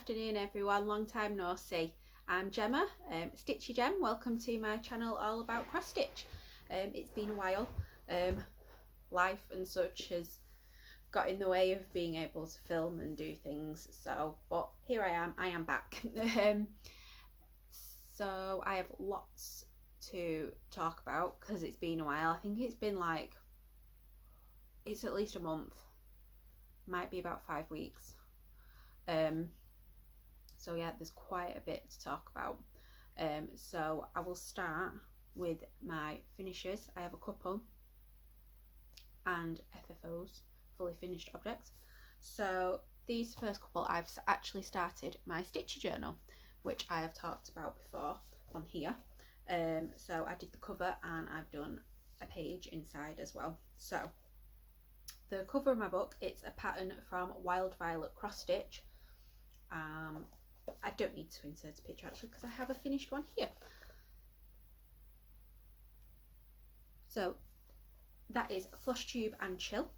afternoon everyone, long time no see. I'm Gemma, Stitchy Gem. Welcome to my channel all about cross stitch. It's been a while. Life and such has got in the way of being able to film and do things, but here I am back. So I have lots to talk about because it's been a while. I think it's been like, it's at least a month, might be about 5 weeks. So yeah, there's quite a bit to talk about. So I will start with my finishes. I have a couple, and FFOs, fully finished objects. So these first couple, I've actually started my stitchy journal, which I have talked about before on here. So I did the cover and I've done a page inside as well. So the cover of my book, it's a pattern from Wild Violet Cross Stitch. I don't need to insert a picture actually because I have a finished one here. So that is Flosstube and Chill,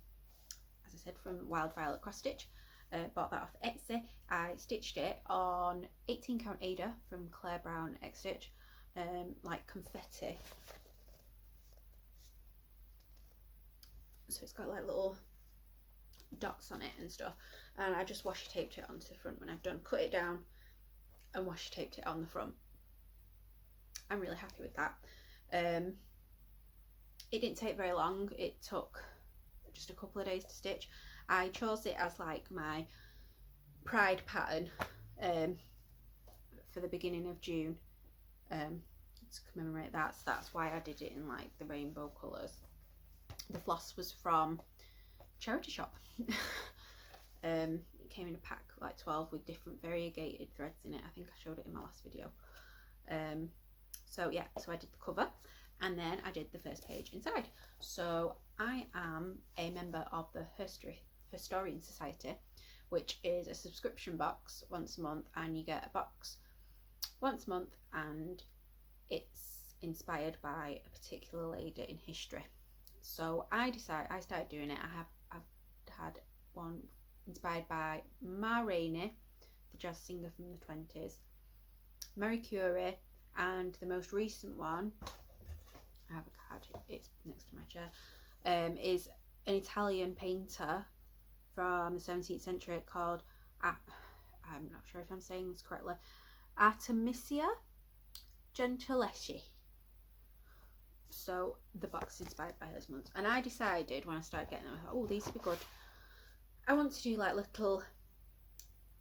as I said, from Wild Violet Cross Stitch. Bought that off Etsy. I stitched it on 18 count Ada from Claire Brown X Stitch, like confetti. So it's got like little dots on it and stuff, and I just washi taped it onto the front when I've done, cut it down and washi taped it on the front. I'm really happy with that. It didn't take very long. It took just a couple of days to stitch. I chose it as like my pride pattern for the beginning of June, to commemorate that. So that's why I did it in like the rainbow colours. The floss was from charity shop. It came in a pack, like 12, with different variegated threads in it. I think I showed it in my last video. So yeah, so I did the cover and then I did the first page inside. So I am a member of the Historian Society, which is a subscription box once a month, and you get a box once a month and it's inspired by a particular lady in history. So I started doing it. I've had one inspired by Meridian, the jazz singer from the 20s, Mermaid, and the most recent one, I have a card, it's next to my chair, is an Italian painter from the 17th century called, I'm not sure if I'm saying this correctly, Artemisia Gentileschi. So the box is inspired by his month, and I decided when I started getting them, I thought, oh, these would be good. I want to do like little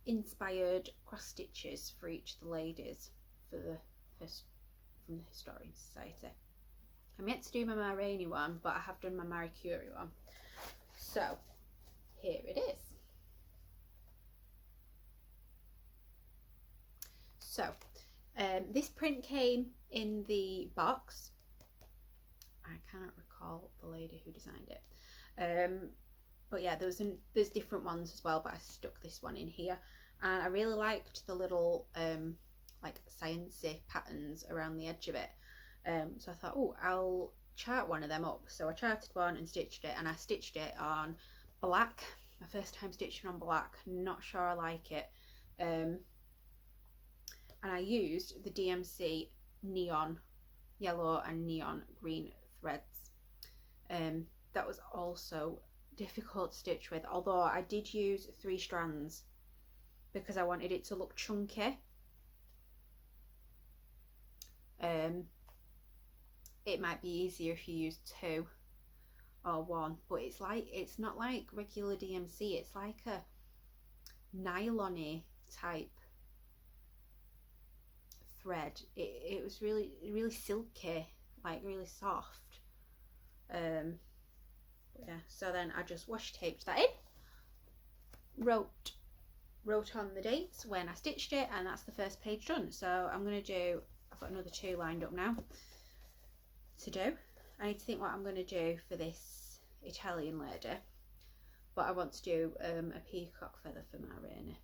inspired cross stitches for each of the ladies from the Historian Society. I'm yet to do my Ma Rainey one, but I have done my Marie Curie one. So here it is. So this print came in the box. I cannot recall the lady who designed it, but yeah, there's different ones as well, but I stuck this one in here, and I really liked the little like sciencey patterns around the edge of it. So I thought, oh, I'll chart one of them up. So I charted one and stitched it, and I stitched it on black. My first time stitching on black, not sure I like it. And I used the DMC neon yellow and neon green threads. That was also difficult to stitch with, although I did use 3 strands because I wanted it to look chunky. It might be easier if you use 2 or 1, but it's not like regular DMC, it's like a nylon-y type thread. It was really silky, like really soft. Yeah, so then I just washi taped that in, wrote on the dates when I stitched it, and that's the first page done. So I'm going to do, I've got another 2 lined up now to do. I need to think what I'm going to do for this Italian lady, but I want to do a peacock feather for my Rainey,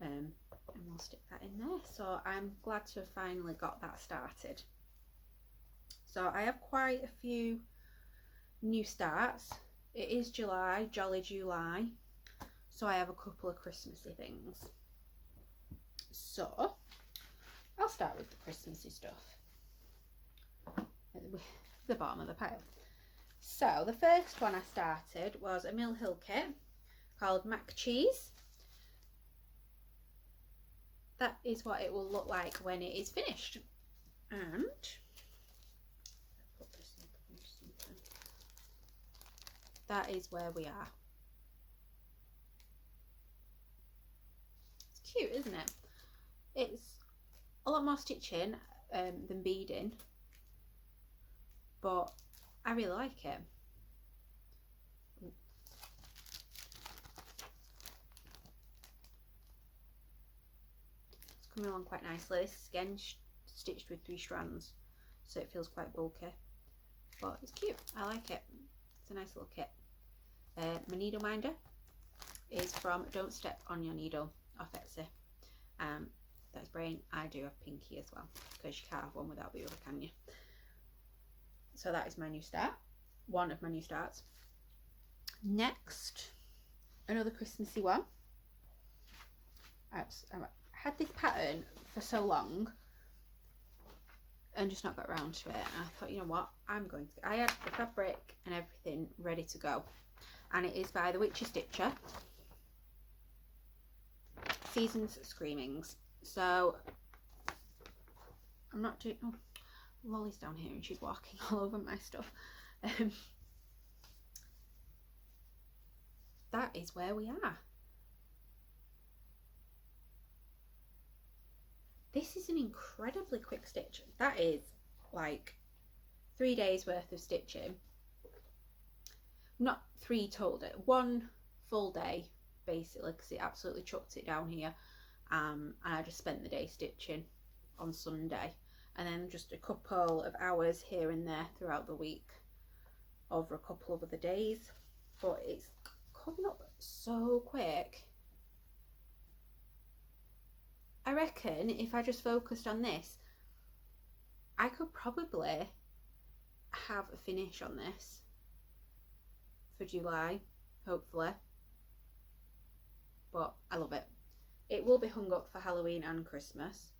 and we'll stick that in there. So I'm glad to have finally got that started. So I have quite a few new starts. It is July, Jolly July, so I have a couple of Christmassy things. So I'll start with the Christmassy stuff at the bottom of the pile. So the first one I started was a Mill Hill kit called Mac Cheese. That is what it will look like when it is finished. And put this in something. That is where we are. It's cute, isn't it? It's a lot more stitching than beading, but I really like it. It's coming along quite nicely. This is again stitched with 3 strands, so it feels quite bulky, but it's cute. I like it. It's a nice little kit. My needle minder is from Don't Step on Your Needle off Etsy. That's brain. I do have Pinky as well, because you can't have one without the other, can you? So that is my new start. One of my new starts. Next, another Christmassy one. I had this pattern for so long and just not got around to it. And I thought, you know what, I had the fabric and everything ready to go. And it is by the Witchy Stitcher. Season's Screamings. So I'm not doing, oh, Lolly's down here and she's walking all over my stuff. That is where we are. This is an incredibly quick stitch. That is like 3 days worth of stitching. Not 3 total days, 1 full day basically, because it absolutely chucked it down here. And I just spent the day stitching on Sunday, and then just a couple of hours here and there throughout the week over a couple of other days. But it's coming up so quick. I reckon if I just focused on this, I could probably have a finish on this for July, hopefully. But I love it. It will be hung up for Halloween and Christmas.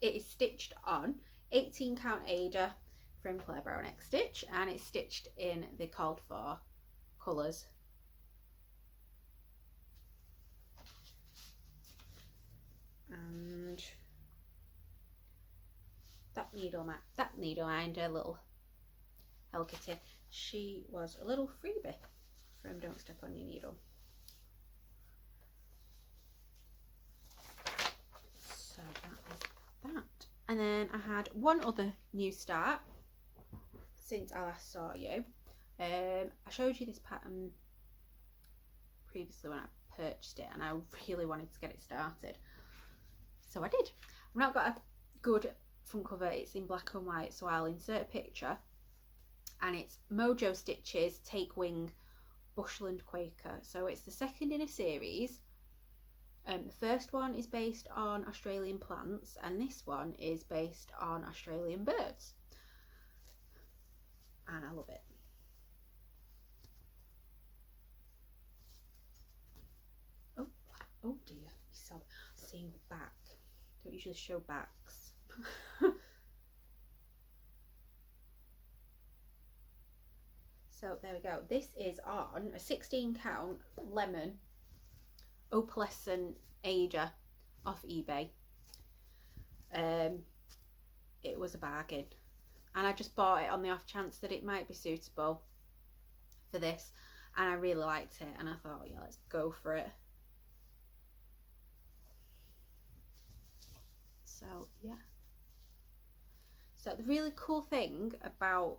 It is stitched on 18 count Ada from Claire Brown X Stitch, and it's stitched in the called for colours. And that needle minder, little Hello Kitty, she was a little freebie from Don't Step on Your Needle. So that is that. And then I had one other new start since I last saw you. I showed you this pattern previously when I purchased it, and I really wanted to get it started. So I did. I've not got a good front cover. It's in black and white, so I'll insert a picture. And it's Mojo Stitches Take Wing Bushland Quaker. So it's the second in a series. The first one is based on Australian plants, and this one is based on Australian birds. And I love it. Oh dear, you saw seeing the back. Don't usually show backs. So there we go. This is on a 16 count lemon opalescent Ada off eBay. It was a bargain, and I just bought it on the off chance that it might be suitable for this, and I really liked it, and I thought, yeah, let's go for it. So yeah. So the really cool thing about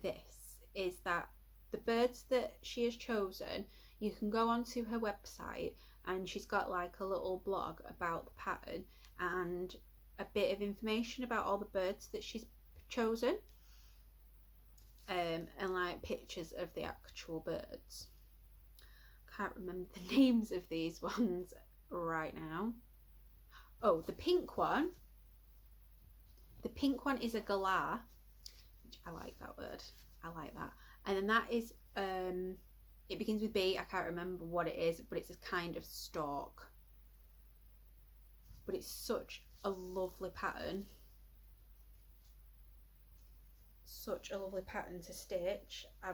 this is that the birds that she has chosen, you can go onto her website and she's got like a little blog about the pattern and a bit of information about all the birds that she's chosen, and like pictures of the actual birds. Can't remember the names of these ones right now. Oh, the pink one is a galah, which I like that word. I like that. And then that is it begins with B. I can't remember what it is, but it's a kind of stalk. but it's such a lovely pattern. Such a lovely pattern to stitch. I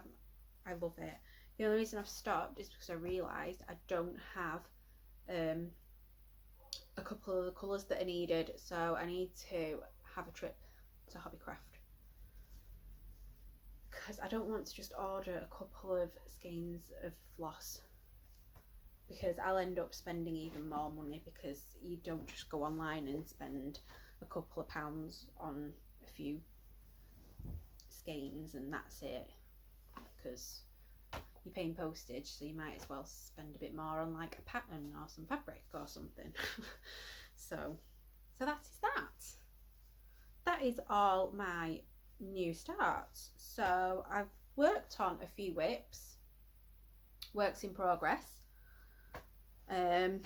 love it. The only reason I've stopped is because I realised I don't have a couple of the colours that are needed, so I need to have a trip to Hobbycraft, because I don't want to just order a couple of skeins of floss, because I'll end up spending even more money, because you don't just go online and spend a couple of pounds on a few skeins and that's it, because you're paying postage, so you might as well spend a bit more on like a pattern or some fabric or something. so that is that. That is all my new starts. So I've worked on a few whips, works in progress. Where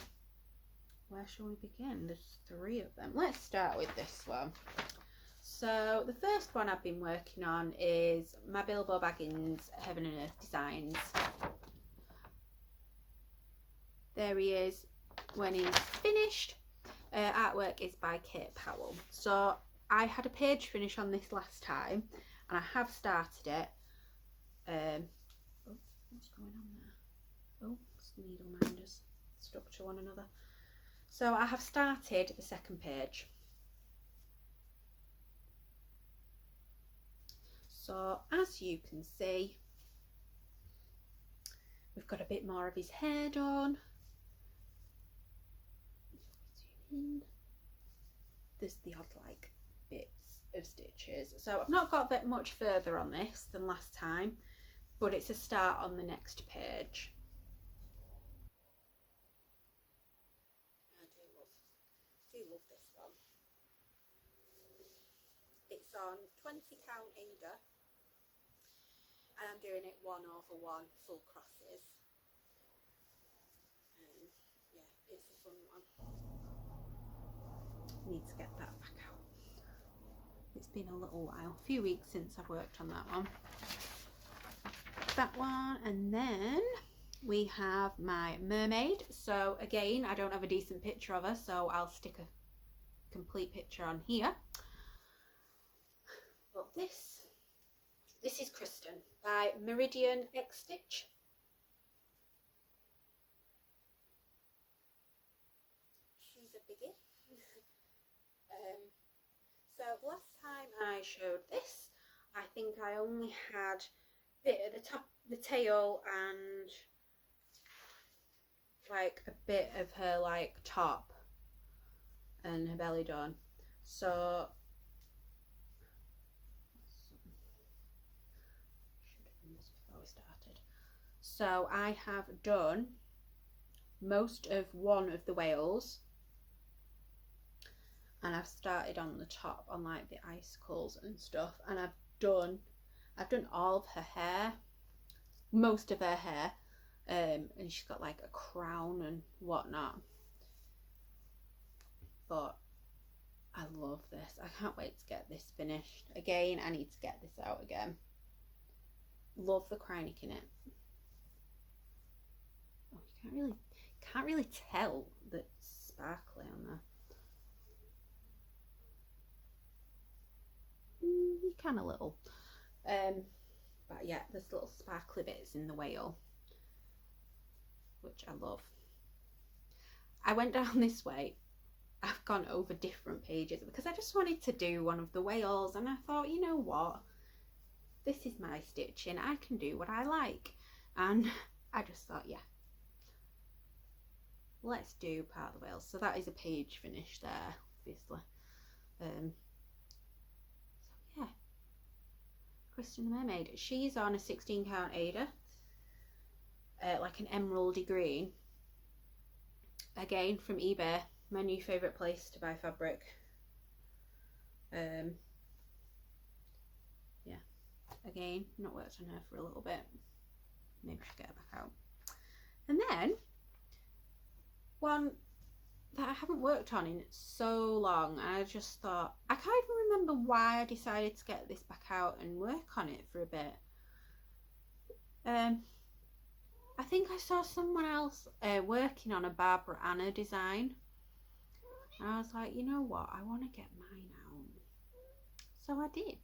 shall we begin? There's 3 of them. Let's start with this one. So the first one I've been working on is my Bilbo Baggins Heaven and Earth designs. There he is when he's finished. Artwork is by Kate Powell. So I had a page finish on this last time, and I have started it. Oh, what's going on there? Oh, the needle minders stuck to one another. So I have started the second page. So as you can see, we've got a bit more of his hair done. There's the odd like bits of stitches. So I've not got that much further on this than last time, but it's a start on the next page. I do love this one. It's on 20 count Ada, and I'm doing it 1/1 full crosses. Yeah, it's a fun one. Need to get that back out. It's been a little while, a few weeks since I've worked on that one. That one, and then we have my Mermaid. So again, I don't have a decent picture of her, so I'll stick a complete picture on here. But this is Kristin by Meridian X Stitch. She's a biggie. So last time I showed this, I think I only had a bit at the top, the tail, and like a bit of her like top and her belly done. So should have done this before we started. So I have done most of one of the whales, and I've started on the top on like the icicles and stuff, and I've done all of her hair, most of her hair, and she's got like a crown and whatnot. But I love this. I can't wait to get this finished. Again, I need to get this out again. Love the cryonic in it. Oh, you can't really tell that it's sparkly on there. You can a little. But yeah, there's little sparkly bits in the whale, which I love. I went down this way. I've gone over different pages because I just wanted to do one of the whales, and I thought, you know what, this is my stitching, I can do what I like, and I just thought, yeah, let's do part of the whales. So that is a page finish there, obviously. So yeah, Kristin the Mermaid. She's on a 16 count Ada, like an emeraldy green, again from eBay, my new favourite place to buy fabric. Yeah, again, not worked on her for a little bit, maybe I should get her back out. And then one that I haven't worked on in so long, and I just thought, I can't even remember why I decided to get this back out and work on it for a bit. I think I saw someone else working on a Barbara Anna design, And I was like, you know what, I want to get mine out. So I did.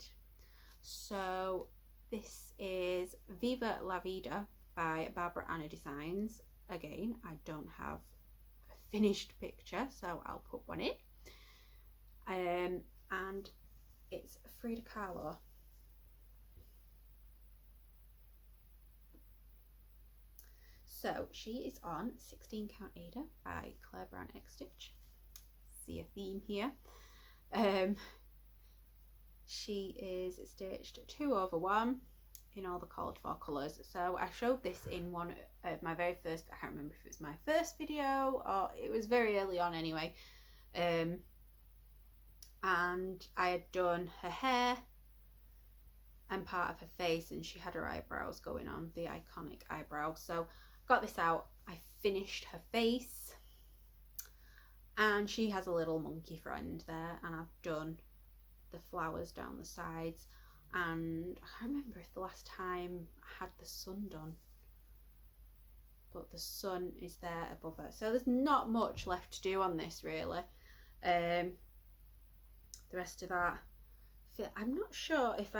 So this is Viva la Vida by Barbara Anna Designs. Again, I don't have a finished picture, so I'll put one in. And it's Frida Kahlo. So she is on 16 Count Ada by Claire Brown X Stitch. See a theme here. She is stitched 2/1 in all the called for colours. So I showed this in one of my very first, I can't remember if it was my first video or it was very early on anyway. And I had done her hair and part of her face, and she had her eyebrows going on, the iconic eyebrow. So got this out, I finished her face, and she has a little monkey friend there, and I've done the flowers down the sides, and I can't remember if the last time I had the sun done, but the sun is there above her. So there's not much left to do on this really. The rest of that, I'm not sure if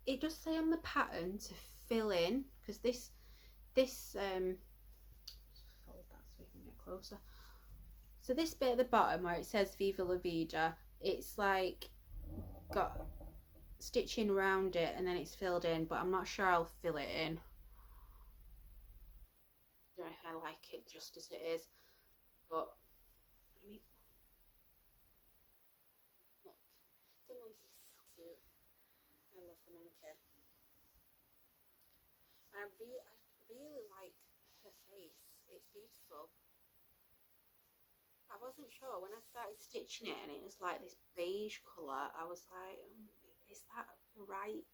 it does say on the pattern to fill in, because this fold that so we can get closer. So this bit at the bottom where it says Viva la Vida, it's like got stitching around it and then it's filled in, but I'm not sure I'll fill it in. I don't know if I like it just as it is, but I mean, look, the monkey's so cute. I love the monkey. I really like her face. It's beautiful. I wasn't sure when I started stitching it and it was like this beige colour. I was like, is that the right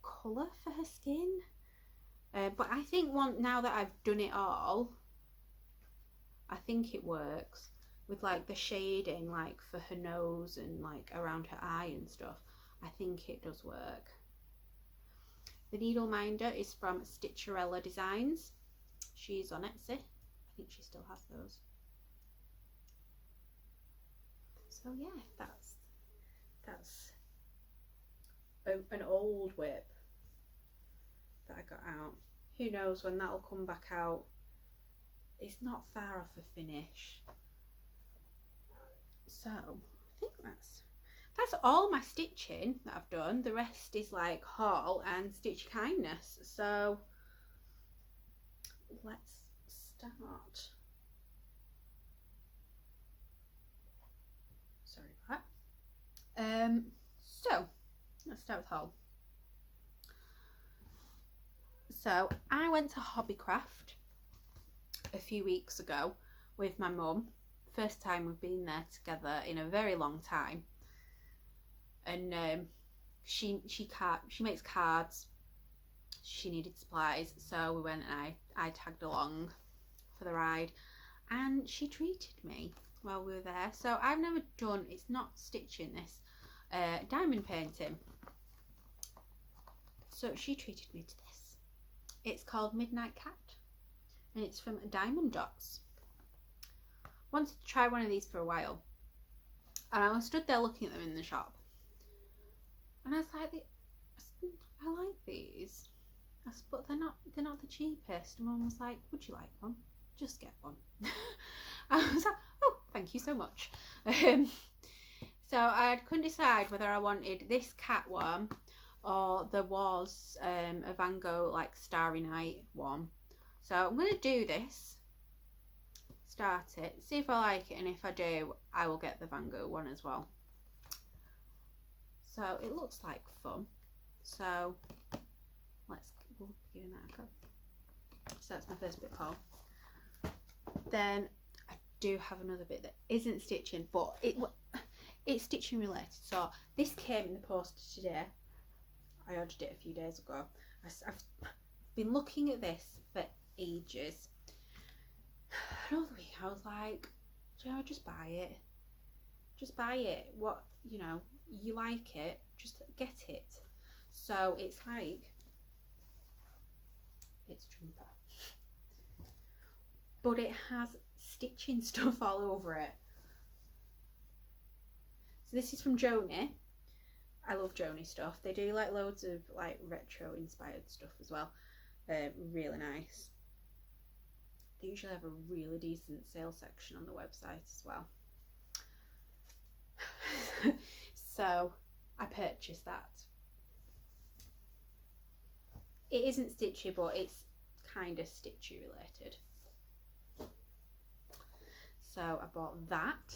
colour for her skin? But I think now that I've done it all, I think it works with like the shading, like for her nose and like around her eye and stuff. I think it does work. The needle minder is from Stitcherella Designs. She's on Etsy. I think she still has those. So yeah, that's an old whip that I got out. Who knows when that'll come back out. It's not far off a finish. So I think that's all my stitching that I've done. The rest is like haul and stitch kindness. So let's start. Sorry about that. So let's start with haul. So I went to Hobbycraft a few weeks ago with my mum. First time we've been there together in a very long time. And she makes cards. She needed supplies, so we went and I tagged along for the ride, and she treated me while we were there. So I've never done, it's not stitching this, diamond painting. So she treated me to this. It's called Midnight Cat, and it's from Diamond Dots. Wanted to try one of these for a while, and I was stood there looking at them in the shop, and I was like, I like these. I said, but they're not the cheapest. And Mum was like, would you like one? Just get one. I was like, oh, thank you so much. So I couldn't decide whether I wanted this cat one, or there was a Van Gogh like Starry Night one. So I'm going to do this, start it, see if I like it, and if I do, I will get the Van Gogh one as well. So it looks like fun. So we'll be giving that a go. So that's my first bit of haul. Then I do have another bit that isn't stitching, but it's stitching related. So this came in the post today. I ordered it a few days ago. I've been looking at this for ages. And all the week I was like, just buy it. Just buy it. What, you like it, just get it. So it's jumper, but it has stitching stuff all over it. So this is from Joni. I love Joni stuff. They do like loads of like retro inspired stuff as well. Really nice. They usually have a really decent sale section on the website as well. So I purchased that. It isn't stitchy, but it's kind of stitchy related. So I bought that.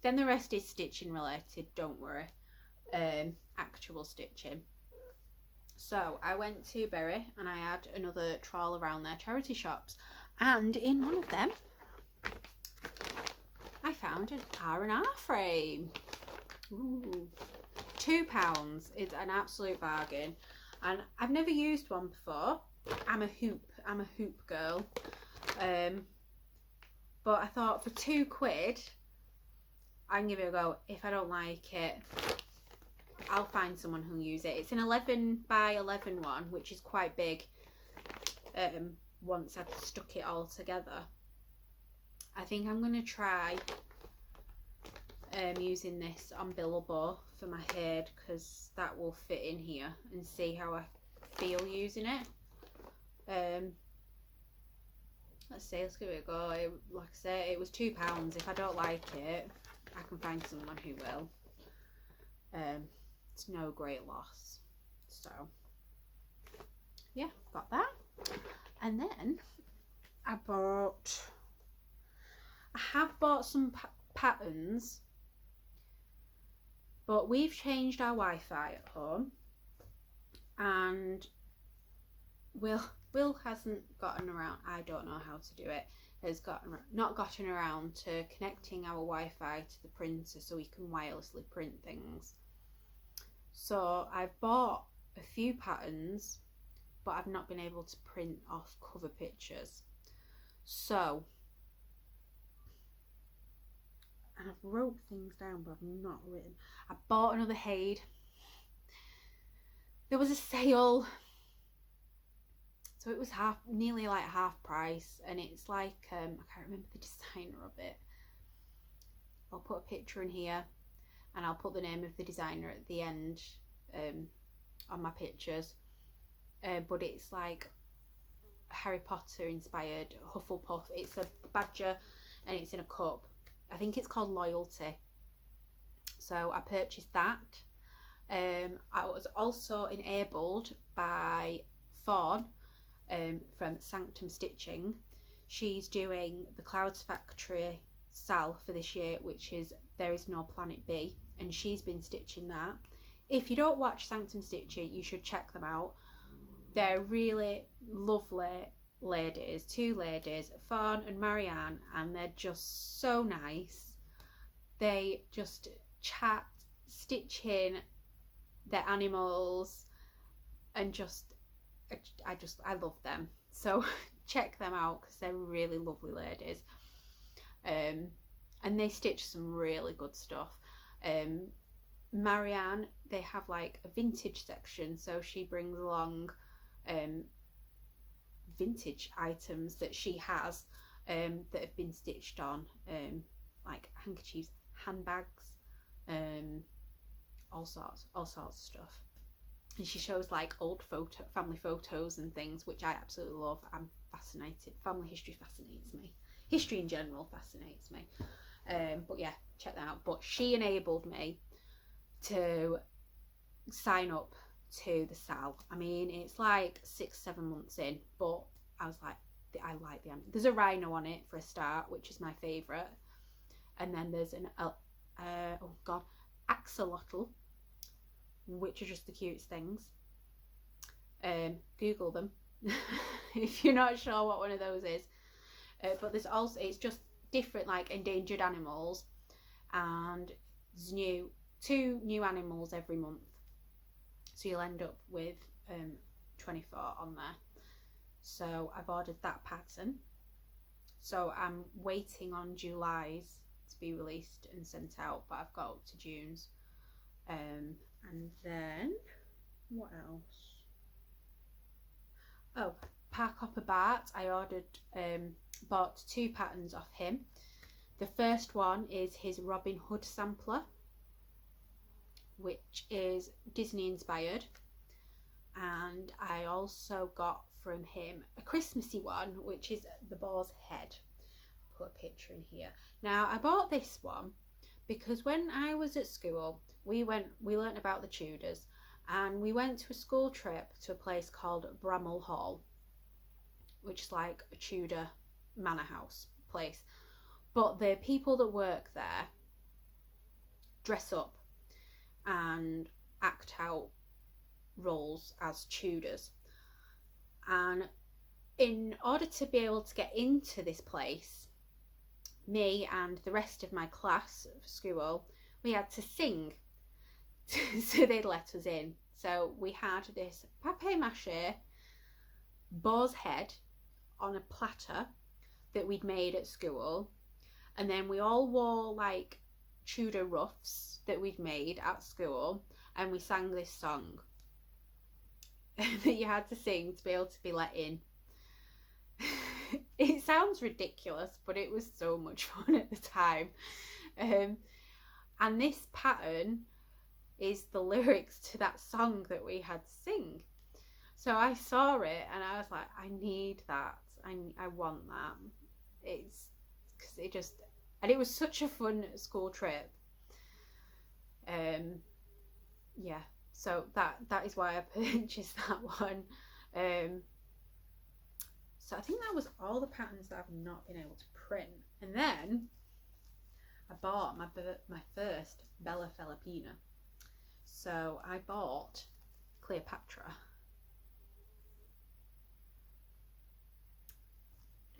Then the rest is stitching related, don't worry. Actual stitching. So I went to Bury and I had another trawl around their charity shops, and in one of them I found an R&R frame. Ooh, £2. It's an absolute bargain, and I've never used one before. I'm a hoop girl, but I thought for £2 I can give it a go. If I don't like it, I'll find someone who'll use it. It's an 11 by 11 one, which is quite big. Once I've stuck it all together, I think I'm going to try using this on Bilbo for my head, because that will fit in here, and see how I feel using it. Let's see, let's give it a go. Like I say, it was £2. If I don't like it, I can find someone who will. It's no great loss. So yeah, got that. And then I have bought some patterns, but we've changed our Wi-Fi at home, and Will hasn't gotten around. I don't know how to do it. Has not gotten around to connecting our Wi-Fi to the printer so we can wirelessly print things. So I've bought a few patterns, but I've not been able to print off cover pictures. So, and I've wrote things down, but I've not written. I bought another Haid. There was a sale, so it was nearly like half price, and it's like I can't remember the designer of it. I'll put a picture in here, and I'll put the name of the designer at the end on my pictures. But it's like Harry Potter inspired Hufflepuff. It's a badger and it's in a cup. I think it's called Loyalty. So I purchased that. I was also enabled by Fawn from Sanctum Stitching. She's doing the Clouds Factory Sal for this year, which is There Is No Planet B, and she's been stitching that. If you don't watch Sanctum Stitching, you should check them out. They're really lovely ladies, two ladies, Fawn and Meridian, and they're just so nice. They just chat, stitching their animals, and I love them. So check them out because they're really lovely ladies. And they stitch some really good stuff. Meridian, they have like a vintage section, so she brings along vintage items that she has that have been stitched on, like handkerchiefs, handbags, all sorts of stuff. And she shows like old family photos and things, which I absolutely love. I'm fascinated. Family history fascinates me. History in general fascinates me. But yeah, check that out. But she enabled me to sign up to the Sal. I mean, it's like 6-7 months in, but I was like, I like the animal. There's a rhino on it for a start, which is my favourite, and then there's an axolotl, which are just the cutest things. Google them if you're not sure what one of those is. But there's also, it's just different like endangered animals, and there's 2 new animals every month, so you'll end up with 24 on there. So I've ordered that pattern, so I'm waiting on July's to be released and sent out, but I've got up to June's. And then what else? Oh, Park Hopper Bart, I ordered bought 2 patterns off him. The first one is his Robin Hood sampler, which is Disney inspired. And I also got from him a Christmassy one, which is the boar's head. Put a picture in here. Now, I bought this one because when I was at school, we learnt about the Tudors, and we went to a school trip to a place called Bramall Hall, which is like a Tudor manor house place. But the people that work there dress up and act out roles as Tudors. And in order to be able to get into this place, me and the rest of my class of school, we had to sing. So they'd let us in. So we had this papier-mâché boar's head on a platter that we'd made at school, and then we all wore like Tudor ruffs that we'd made at school, and we sang this song that you had to sing to be able to be let in. It sounds ridiculous, but it was so much fun at the time. And this pattern is the lyrics to that song that we had to sing. So I saw it and I was like, I need that. I want that. It's because it just, and it was such a fun school trip. Yeah, so that is why I purchased that one. So I think that was all the patterns that I've not been able to print. And then I bought my first Bella Filipina. So I bought Cleopatra.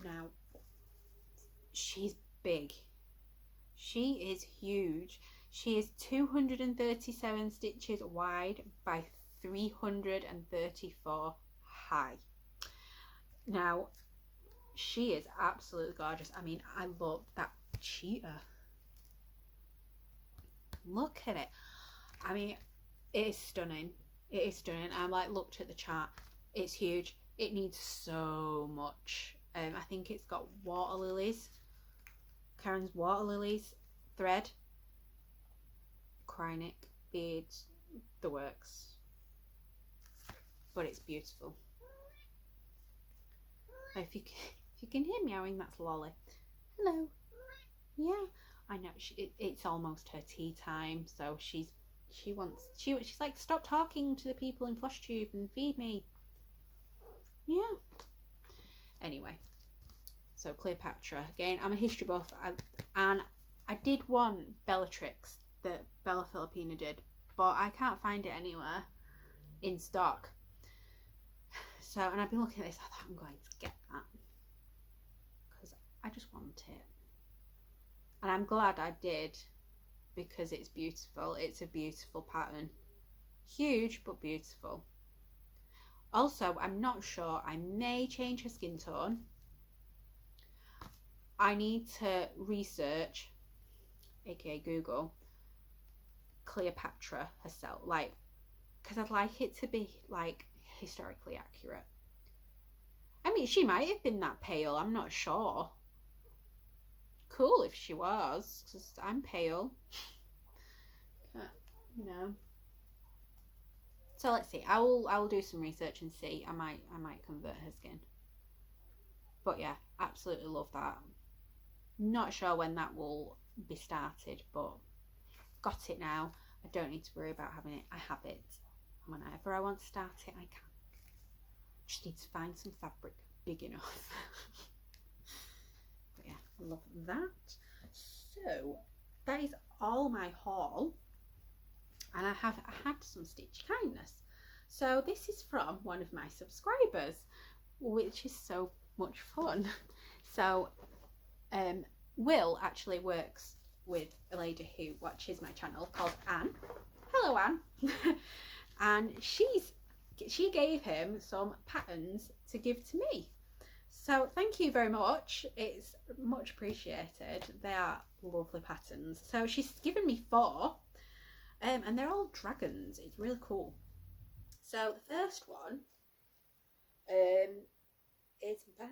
Now, she's big. She is huge. She is 237 stitches wide by 334 high. Now, she is absolutely gorgeous. I mean, I love that cheetah. Look at it. I mean, it is stunning. It is stunning. I like looked at the chart. It's huge. It needs so much. I think it's got water lilies. Karen's water lilies thread. Krynic beads. The works. But it's beautiful. If you can hear meowing, that's Lolly. Hello. Yeah, I know. It's almost her tea time, so she's like, stop talking to the people in Flosstube and feed me. Yeah. Anyway, so Cleopatra again. I'm a history buff, and I did want Bellatrix that Bella Filipina did, but I can't find it anywhere in stock. So, and I've been looking at this. I thought I'm going to get that because I just want it, and I'm glad I did because it's beautiful. It's a beautiful pattern, huge but beautiful. Also, I'm not sure. I may change her skin tone. I need to research, aka Google, Cleopatra herself, like, because I'd like it to be like historically accurate. I mean, she might have been that pale. I'm not sure. Cool if she was, because I'm pale. You know. So let's see. I will do some research and see. I might convert her skin. But yeah, absolutely love that. Not sure when that will be started, but got it now. I don't need to worry about having it. I have it. Whenever I want to start it, I can. Just need to find some fabric big enough. But yeah, love that. So that is all my haul. And I had some stitch kindness. So this is from one of my subscribers, which is so much fun. So Will actually works with a lady who watches my channel called Anne. Hello, Anne. And she gave him some patterns to give to me. So thank you very much. It's much appreciated. They are lovely patterns. So she's given me 4. And they're all dragons. It's really cool. So the first one is by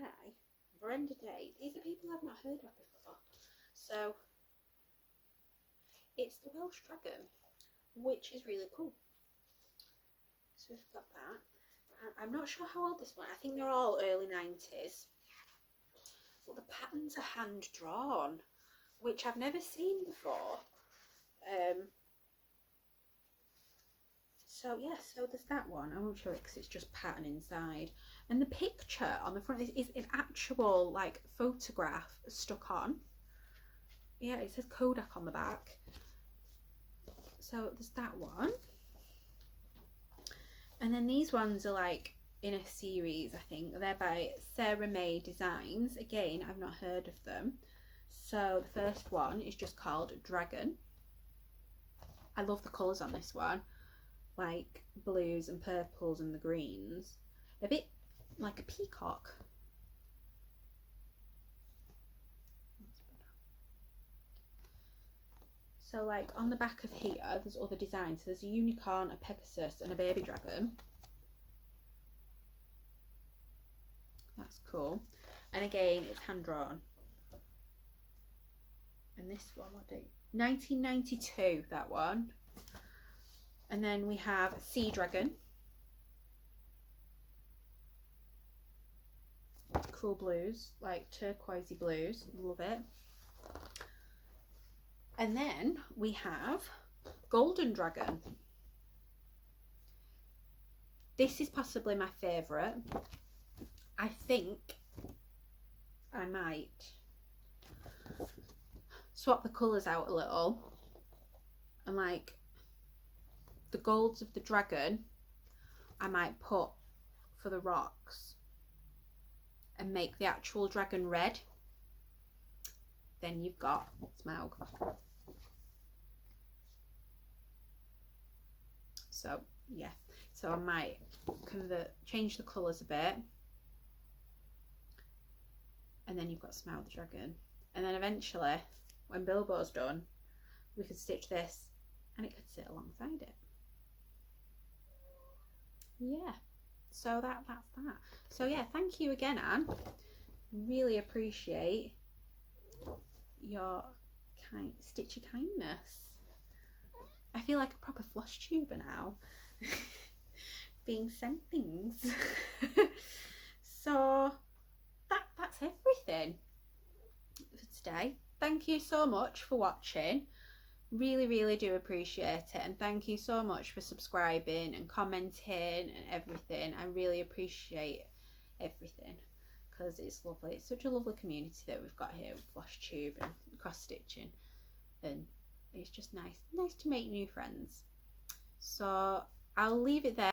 Brenda Day. These are people I've not heard of before. So it's the Welsh dragon, which is really cool. So we've got that. I'm not sure how old this one. I think they're all early 90s. But the patterns are hand drawn, which I've never seen before. So yeah, so there's that one. I won't show it because it's just pattern inside. And the picture on the front is an actual like photograph stuck on. Yeah, it says Kodak on the back. So there's that one. And then these ones are like in a series, I think. They're by Sarah May Designs. Again, I've not heard of them. So the first one is just called Dragon. I love the colours on this one. Like blues and purples and the greens. A bit like a peacock. So like on the back of here, there's other designs. So there's a unicorn, a Pegasus and a baby dragon. That's cool. And again, it's hand drawn. And this one, what date? 1992, that one. And then we have Sea Dragon. Cool blues, like turquoisey blues. Love it. And then we have Golden Dragon. This is possibly my favourite. I think I might swap the colours out a little and like the golds of the dragon I might put for the rocks and make the actual dragon red. Then you've got Smaug. So yeah, so I might change the colours a bit, and then you've got Smaug the dragon, and then eventually when Bilbo's done we could stitch this and it could sit alongside it. Yeah, so that's that. So yeah, thank you again, Anne. Really appreciate your stitchy kindness. I feel like a proper Flosstuber now. Being sent things. So that's everything for today. Thank you so much for watching. Really do appreciate it, and thank you so much for subscribing and commenting and everything. I really appreciate everything because it's lovely. It's such a lovely community that we've got here with Flosstube and cross stitching, and it's just nice to make new friends. So I'll leave it there,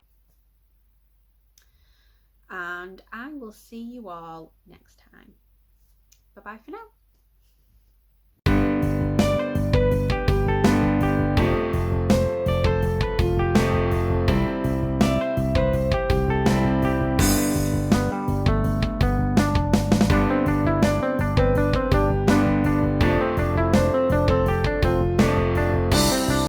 and I will see you all next time. Bye bye for now.